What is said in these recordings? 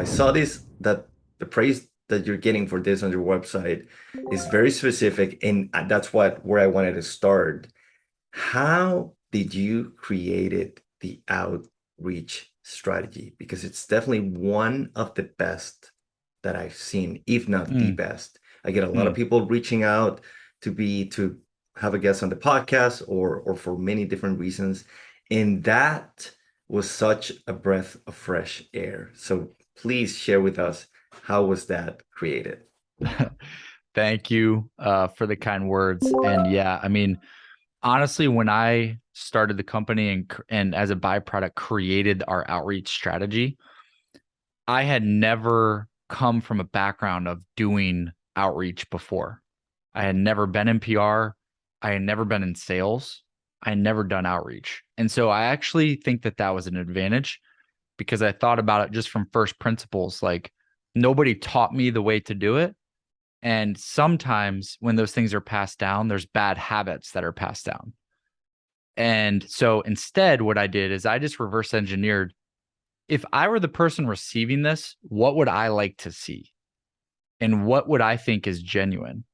saw this that the praise that you're getting for this on your website is very specific, and that's where I wanted to start. How did you created the outreach strategy? Because it's definitely one of the best that I've seen, if not the Mm, best. I get a lot of mm. people reaching out to have a guest on the podcast or for many different reasons. And that was such a breath of fresh air. So please share with us, how was that created? Thank you for the kind words. And yeah, I mean, honestly, when I started the company and as a byproduct created our outreach strategy, I had never come from a background of doing outreach before. I had never been in PR. I had never been in sales. I had never done outreach. And so I actually think that that was an advantage because I thought about it just from first principles. Like nobody taught me the way to do it. And sometimes when those things are passed down, there's bad habits that are passed down. And so instead, what I did is I just reverse engineered. If I were the person receiving this, what would I like to see? And what would I think is genuine?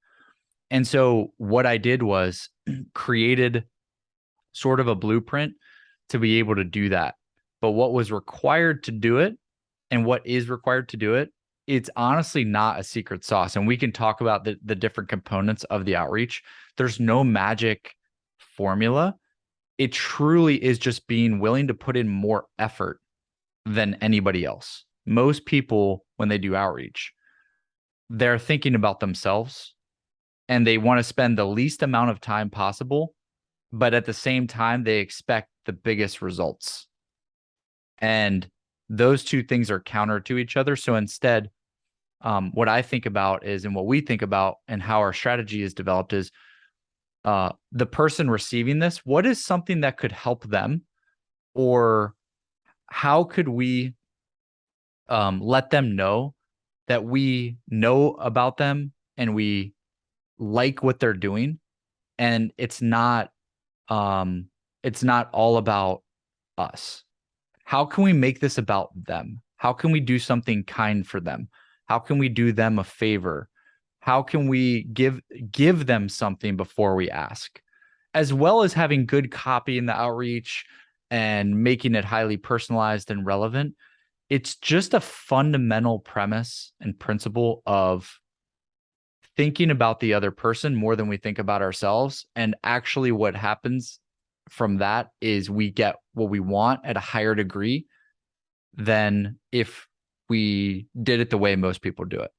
And so what I did was created sort of a blueprint to be able to do that. But what was required to do it and what is required to do it, it's honestly not a secret sauce. And we can talk about the different components of the outreach. There's no magic formula. It truly is just being willing to put in more effort than anybody else. Most people, when they do outreach, they're thinking about themselves and they want to spend the least amount of time possible, but at the same time, they expect the biggest results. And those two things are counter to each other. So instead, what I think about is, and what we think about, and how our strategy is developed is the person receiving this, what is something that could help them? Or how could we let them know that we know about them and we like what they're doing? And um, it's not all about us. How can we make this about them? How can we do something kind for them? How can we do them a favor? How can we give them something before we ask? As well as having good copy in the outreach and making it highly personalized and relevant. It's just a fundamental premise and principle of thinking about the other person more than we think about ourselves. And actually, what happens from that is we get what we want at a higher degree than if we did it the way most people do it.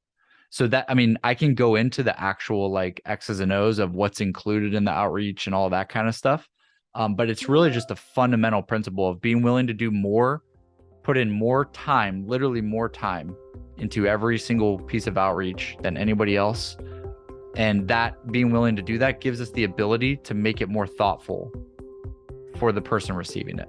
So that, I mean, I can go into the actual like X's and O's of what's included in the outreach and all that kind of stuff. But it's really just a fundamental principle of being willing to do more, put in more time, literally more time into every single piece of outreach than anybody else. And that being willing to do that gives us the ability to make it more thoughtful for the person receiving it.